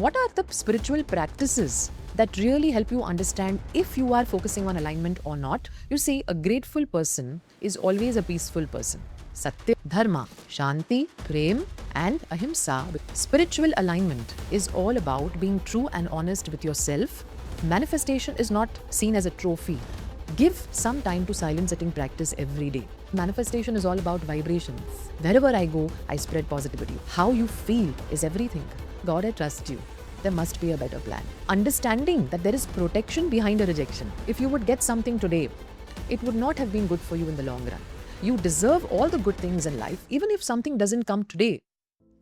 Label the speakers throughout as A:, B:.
A: What are the spiritual practices that really help you understand if you are focusing on alignment or not? You see, a grateful person is always a peaceful person. Satya, Dharma, Shanti, Prem, and Ahimsa. Spiritual alignment is all about being true and honest with yourself. Manifestation is not seen as a trophy. Give some time to silence setting practice every day. Manifestation is all about vibrations. Wherever I go, I spread positivity. How you feel is everything. God, I trust you. There must be a better plan. Understanding that there is protection behind a rejection. If you would get something today, it would not have been good for you in the long run. You deserve all the good things in life, even if something doesn't come today.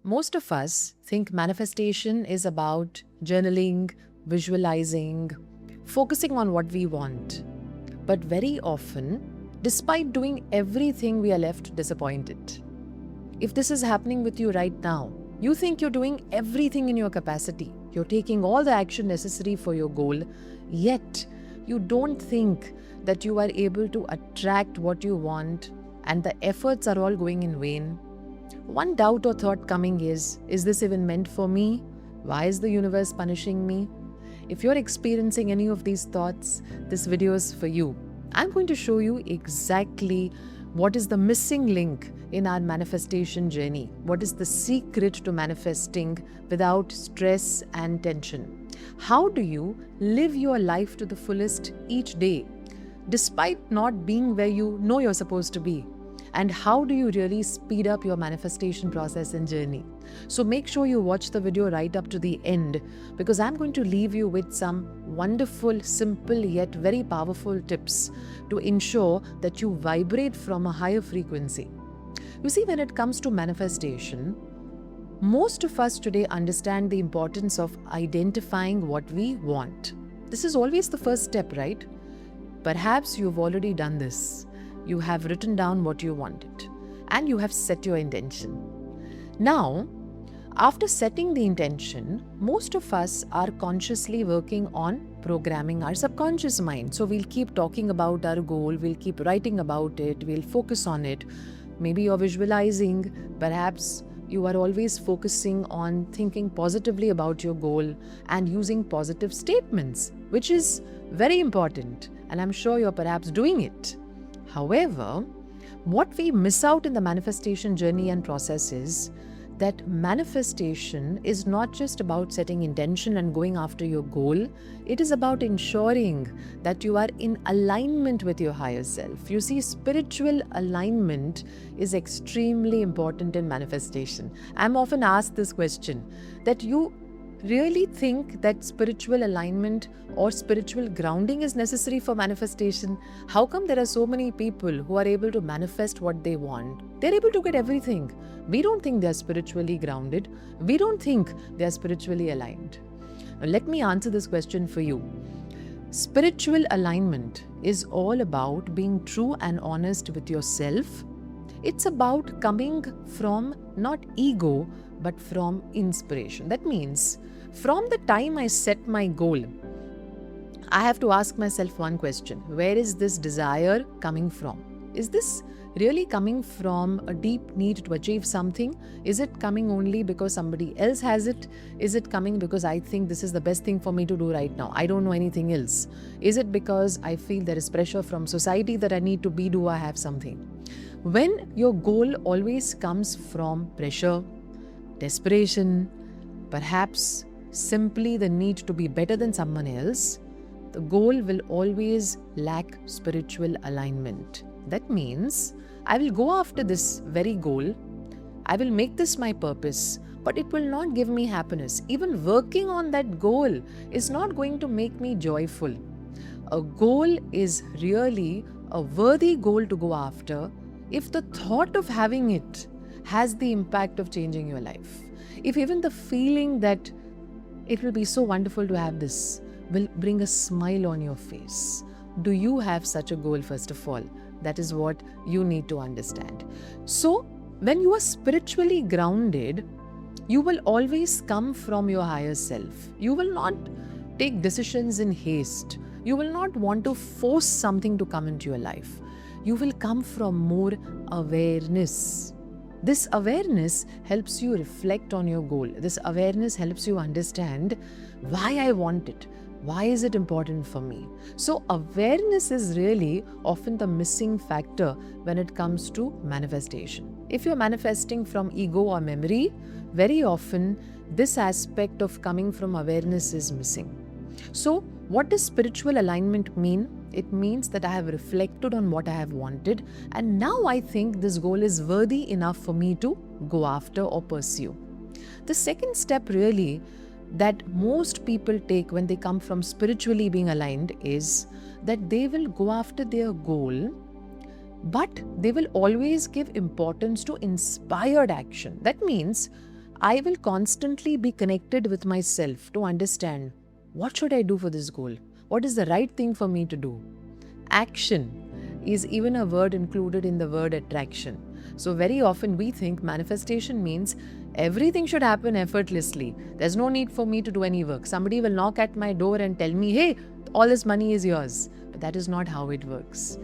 A: Most of us think manifestation is about journaling, visualizing, focusing on what we want. But very often, despite doing everything, we are left disappointed. If this is happening with you right now, you think you're doing everything in your capacity. You're taking all the action necessary for your goal, yet you don't think that you are able to attract what you want and the efforts are all going in vain. One doubt or thought coming is this even meant for me? Why is the universe punishing me? If you're experiencing any of these thoughts, this video is for you. I'm going to show you exactly what is the missing link in our manifestation journey. What is the secret to manifesting without stress and tension? How do you live your life to the fullest each day, despite not being where you know you're supposed to be? And how do you really speed up your manifestation process and journey? So make sure you watch the video right up to the end, because I'm going to leave you with some wonderful, simple yet very powerful tips to ensure that you vibrate from a higher frequency. You see, when it comes to manifestation, most of us today understand the importance of identifying what we want. This is always the first step, right? Perhaps you've already done this. You have written down what you wanted and you have set your intention. Now, after setting the intention, most of us are consciously working on programming our subconscious mind. So we'll keep talking about our goal, we'll keep writing about it, we'll focus on it. Maybe you're visualizing, perhaps you are always focusing on thinking positively about your goal and using positive statements, which is very important. And I'm sure you're perhaps doing it. However, what we miss out in the manifestation journey and process is that manifestation is not just about setting intention and going after your goal. It is about ensuring that you are in alignment with your higher self. You see, spiritual alignment is extremely important in manifestation. I'm often asked this question, that you really think that spiritual alignment or spiritual grounding is necessary for manifestation? How come there are so many people who are able to manifest what they want? They're able to get everything. We don't think they're spiritually grounded. We don't think they're spiritually aligned. Now, let me answer this question for you. Spiritual alignment is all about being true and honest with yourself. It's about coming from not ego, but from inspiration. That means, from the time I set my goal, I have to ask myself one question. Where is this desire coming from? Is this really coming from a deep need to achieve something? Is it coming only because somebody else has it? Is it coming because I think this is the best thing for me to do right now? I don't know anything else. Is it because I feel there is pressure from society that I need to be, do I have something? When your goal always comes from pressure, desperation, perhaps simply the need to be better than someone else, the goal will always lack spiritual alignment. That means I will go after this very goal, I will make this my purpose, but it will not give me happiness. Even working on that goal is not going to make me joyful. A goal is really a worthy goal to go after if the thought of having it has the impact of changing your life. If even the feeling that it will be so wonderful to have this will bring a smile on your face. Do you have such a goal, first of all? That is what you need to understand. So, when you are spiritually grounded, you will always come from your higher self. You will not take decisions in haste. You will not want to force something to come into your life. You will come from more awareness. This awareness helps you reflect on your goal. This awareness helps you understand why I want it. Why is it important for me? So, awareness is really often the missing factor when it comes to manifestation. If you're manifesting from ego or memory, very often this aspect of coming from awareness is missing. So, what does spiritual alignment mean? It means that I have reflected on what I have wanted, and now I think this goal is worthy enough for me to go after or pursue. The second step, really, that most people take when they come from spiritually being aligned is that they will go after their goal, but they will always give importance to inspired action. That means I will constantly be connected with myself to understand what should I do for this goal? What is the right thing for me to do? Action is even a word included in the word attraction. So very often we think manifestation means everything should happen effortlessly. There's no need for me to do any work. Somebody will knock at my door and tell me, hey, all this money is yours. But that is not how it works.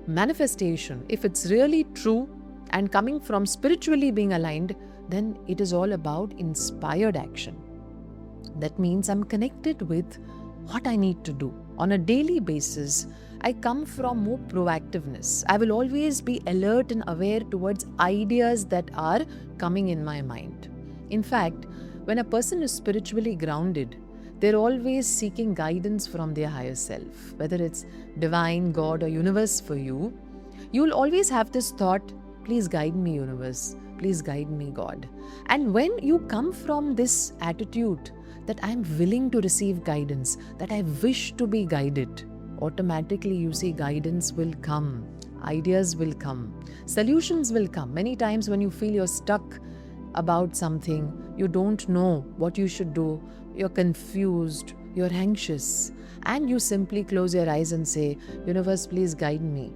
A: Manifestation, if it's really true and coming from spiritually being aligned, then it is all about inspired action. That means I'm connected with what I need to do. On a daily basis, I come from more proactiveness. I will always be alert and aware towards ideas that are coming in my mind. In fact, when a person is spiritually grounded, they're always seeking guidance from their higher self. Whether it's divine, God, or universe for you, you'll always have this thought, please guide me, universe. Please guide me, God. And when you come from this attitude that I'm willing to receive guidance, that I wish to be guided, automatically you see guidance will come, ideas will come, solutions will come. Many times when you feel you're stuck about something, you don't know what you should do, you're confused, you're anxious, and you simply close your eyes and say, universe, please guide me.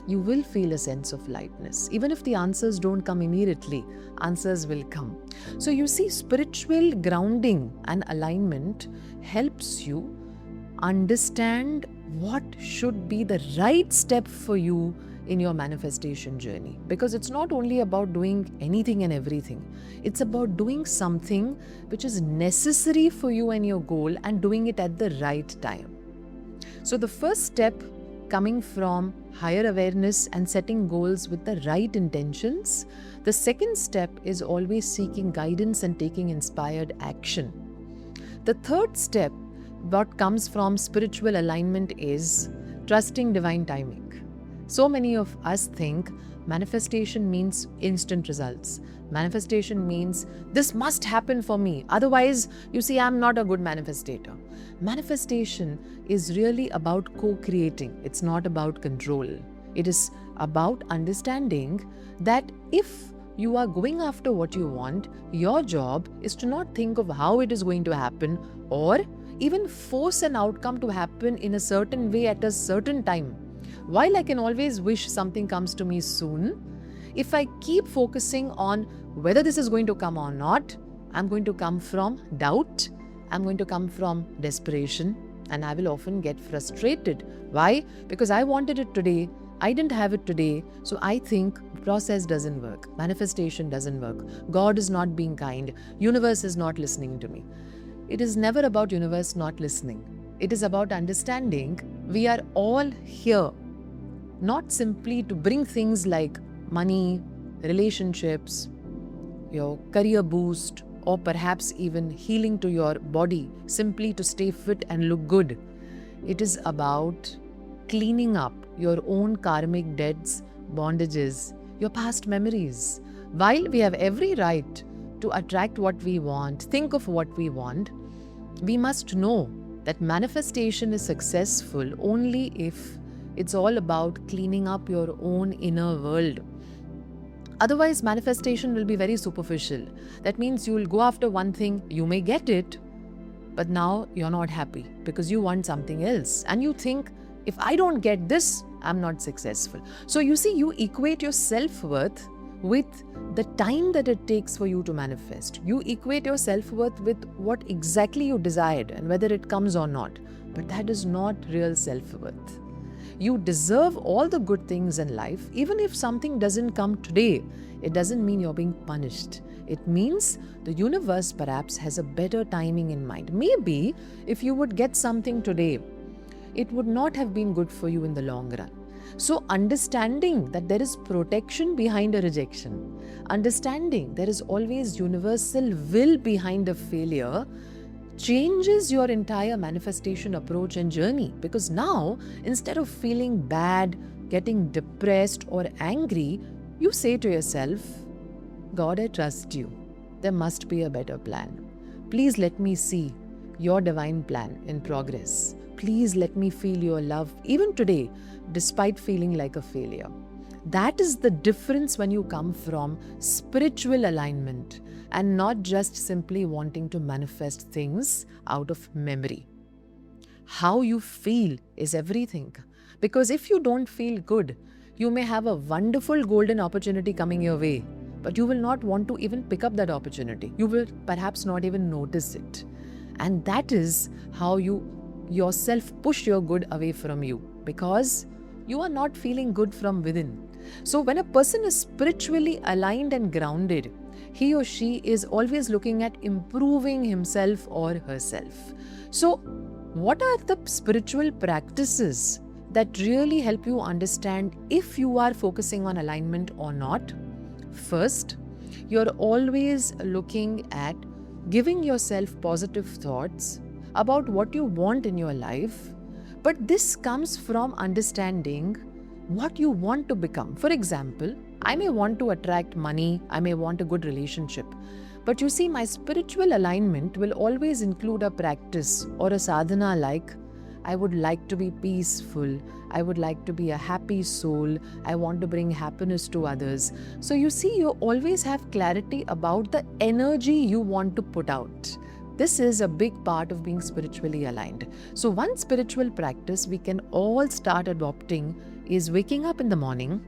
A: You will feel a sense of lightness. Even if the answers don't come immediately, answers will come. So you see, spiritual grounding and alignment helps you understand what should be the right step for you in your manifestation journey. Because it's not only about doing anything and everything. It's about doing something which is necessary for you and your goal and doing it at the right time. So the first step, coming from higher awareness and setting goals with the right intentions. The second step is always seeking guidance and taking inspired action. The third step, what comes from spiritual alignment, is trusting divine timing. So many of us think manifestation means instant results. Manifestation means this must happen for me. Otherwise, you see, I'm not a good manifestator. Manifestation is really about co-creating. It's not about control. It is about understanding that if you are going after what you want, your job is to not think of how it is going to happen or even force an outcome to happen in a certain way at a certain time. While I can always wish something comes to me soon, if I keep focusing on whether this is going to come or not, I'm going to come from doubt, I'm going to come from desperation, and I will often get frustrated. Why? Because I wanted it today, I didn't have it today, so I think process doesn't work, manifestation doesn't work, God is not being kind, universe is not listening to me. It is never about universe not listening. It is about understanding we are all here, not simply to bring things like money, relationships, your career boost, or perhaps even healing to your body, simply to stay fit and look good. It is about cleaning up your own karmic debts, bondages, your past memories. While we have every right to attract what we want, think of what we want, we must know that manifestation is successful only if it's all about cleaning up your own inner world. Otherwise, manifestation will be very superficial. That means you will go after one thing, you may get it, but now you're not happy because you want something else. And you think, if I don't get this, I'm not successful. So you see, you equate your self-worth with the time that it takes for you to manifest. You equate your self-worth with what exactly you desired and whether it comes or not. But that is not real self-worth. You deserve all the good things in life. Even if something doesn't come today, it doesn't mean you're being punished. It means the universe perhaps has a better timing in mind. Maybe if you would get something today, it would not have been good for you in the long run. So, understanding that there is protection behind a rejection, understanding there is always universal will behind a failure, changes your entire manifestation approach and journey. Because now, instead of feeling bad, getting depressed, or angry, you say to yourself, God, I trust you. There must be a better plan. Please let me see your divine plan in progress. Please let me feel your love even today, despite feeling like a failure. That is the difference when you come from spiritual alignment and not just simply wanting to manifest things out of memory. How you feel is everything. Because if you don't feel good, you may have a wonderful golden opportunity coming your way, but you will not want to even pick up that opportunity. You will perhaps not even notice it. And that is how you yourself push your good away from you, because you are not feeling good from within. So when a person is spiritually aligned and grounded, he or she is always looking at improving himself or herself. So what are the spiritual practices that really help you understand if you are focusing on alignment or not? First, you're always looking at giving yourself positive thoughts about what you want in your life, but this comes from understanding what you want to become. For example, I may want to attract money, I may want a good relationship, but you see, my spiritual alignment will always include a practice or a sadhana like, I would like to be peaceful, I would like to be a happy soul, I want to bring happiness to others. So you see, you always have clarity about the energy you want to put out. This is a big part of being spiritually aligned. So one spiritual practice we can all start adopting is waking up in the morning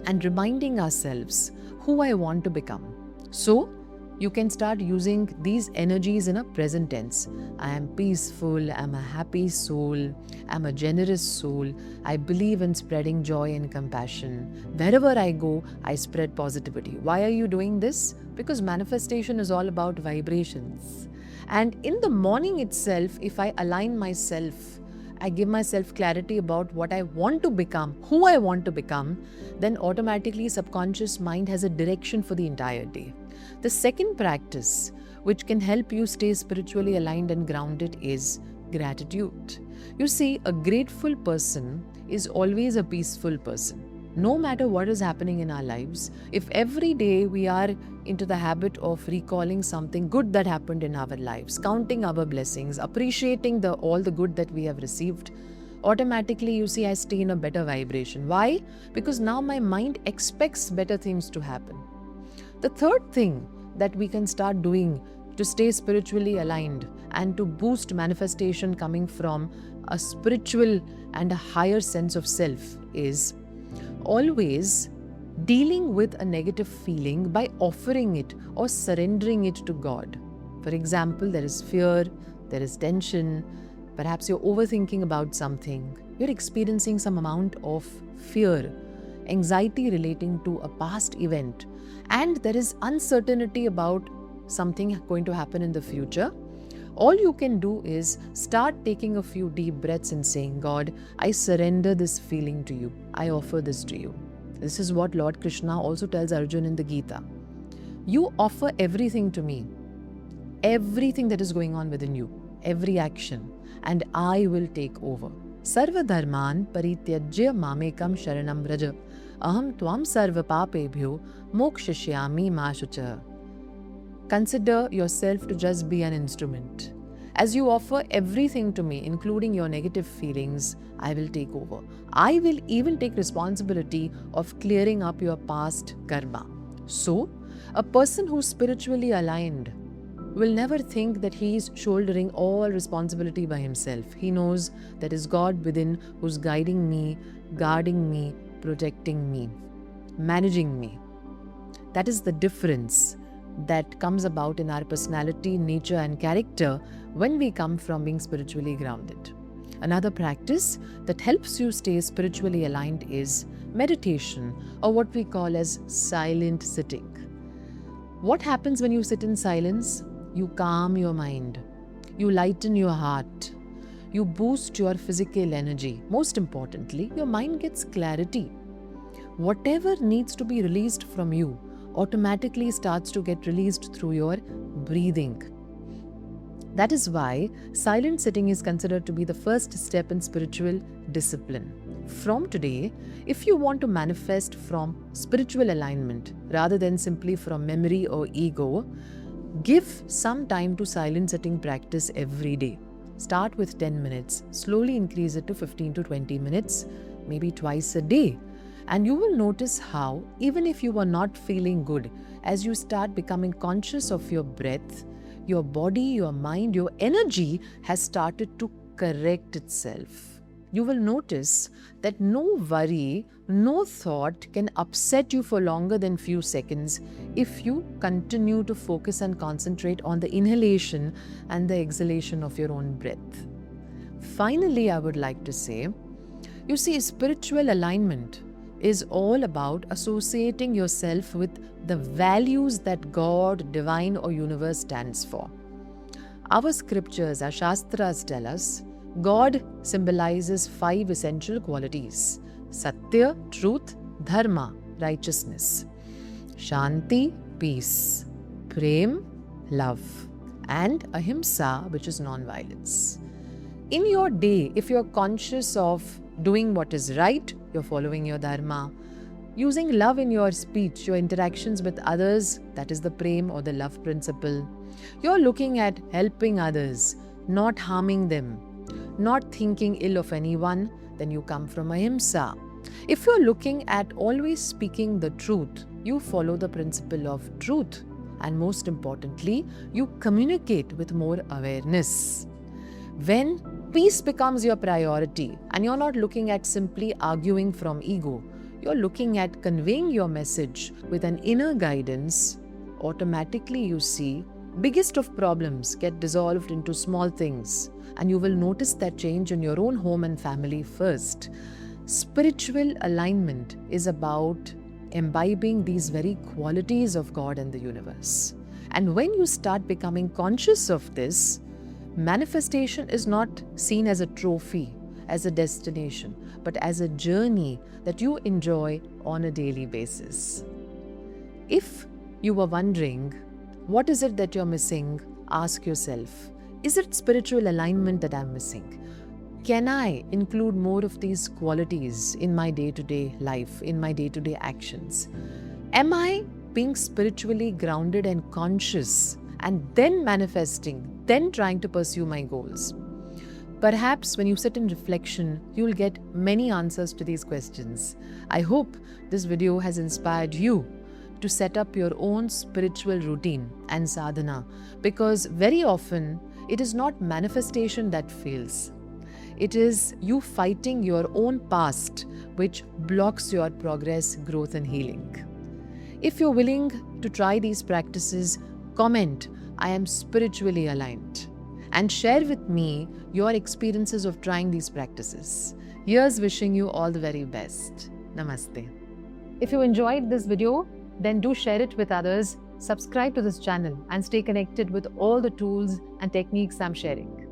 A: and reminding ourselves who I want to become. So you can start using these energies in a present tense. I am peaceful, I'm a happy soul, I'm a generous soul, I believe in spreading joy and compassion. Wherever I go, I spread positivity. Why are you doing this? Because manifestation is all about vibrations. And in the morning itself, if I align myself, I give myself clarity about what I want to become, who I want to become, then automatically subconscious mind has a direction for the entire day. The second practice which can help you stay spiritually aligned and grounded is gratitude. You see, a grateful person is always a peaceful person. No matter what is happening in our lives, if every day we are into the habit of recalling something good that happened in our lives, counting our blessings, appreciating all the good that we have received, automatically you see I stay in a better vibration. Why? Because now my mind expects better things to happen. The third thing that we can start doing to stay spiritually aligned and to boost manifestation coming from a spiritual and a higher sense of self is always dealing with a negative feeling by offering it or surrendering it to God. For example, there is fear, there is tension, perhaps you're overthinking about something, you're experiencing some amount of fear, anxiety relating to a past event, and there is uncertainty about something going to happen in the future. All you can do is start taking a few deep breaths and saying, God, I surrender this feeling to you. I offer this to you. This is what Lord Krishna also tells Arjuna in the Gita. You offer everything to me, everything that is going on within you, every action, and I will take over. Sarva dharman parityajya mamekam sharanam raja aham tvam sarva papebhyo mokshishyami ma shucha. Consider yourself to just be an instrument. As you offer everything to me, including your negative feelings, I will take over. I will even take responsibility of clearing up your past karma. So, a person who's spiritually aligned will never think that he is shouldering all responsibility by himself. He knows that is God within who's guiding me, guarding me, protecting me, managing me. That is the difference that comes about in our personality, nature and character when we come from being spiritually grounded. Another practice that helps you stay spiritually aligned is meditation, or what we call as silent sitting. What happens when you sit in silence? You calm your mind, you lighten your heart, you boost your physical energy. Most importantly, your mind gets clarity. Whatever needs to be released from you automatically starts to get released through your breathing. That is why silent sitting is considered to be the first step in spiritual discipline. From today, if you want to manifest from spiritual alignment rather than simply from memory or ego, give some time to silent sitting practice every day. Start with 10 minutes, slowly increase it to 15 to 20 minutes, maybe twice a day. And you will notice how, even if you are not feeling good, as you start becoming conscious of your breath, your body, your mind, your energy has started to correct itself. You will notice that no worry, no thought can upset you for longer than few seconds if you continue to focus and concentrate on the inhalation and the exhalation of your own breath. Finally, I would like to say, you see, spiritual alignment is all about associating yourself with the values that God, divine or universe stands for. Our scriptures, our Shastras tell us, God symbolizes 5 essential qualities: Satya, truth; Dharma, righteousness; Shanti, peace; Prem, love; and Ahimsa, which is non-violence. In your day, if you're conscious of doing what is right, you're following your Dharma. Using love in your speech, your interactions with others, that is the Prem or the love principle. You're looking at helping others, not harming them, not thinking ill of anyone, then you come from Ahimsa. If you're looking at always speaking the truth, you follow the principle of truth. And most importantly, you communicate with more awareness. When peace becomes your priority and you're not looking at simply arguing from ego, you're looking at conveying your message with an inner guidance, automatically you see biggest of problems get dissolved into small things, and you will notice that change in your own home and family first. Spiritual alignment is about imbibing these very qualities of God and the universe. And when you start becoming conscious of this, manifestation is not seen as a trophy, as a destination, but as a journey that you enjoy on a daily basis. If you were wondering, what is it that you're missing? Ask yourself, is it spiritual alignment that I'm missing? Can I include more of these qualities in my day-to-day life, in my day-to-day actions? Am I being spiritually grounded and conscious and then manifesting, then trying to pursue my goals? Perhaps when you sit in reflection, you'll get many answers to these questions. I hope this video has inspired you to set up your own spiritual routine and sadhana, because very often it is not manifestation that fails. It is you fighting your own past which blocks your progress, growth and healing. If you're willing to try these practices, comment, I am spiritually aligned, and share with me your experiences of trying these practices. Here's wishing you all the very best. Namaste. If you enjoyed this video, then do share it with others, subscribe to this channel and stay connected with all the tools and techniques I'm sharing.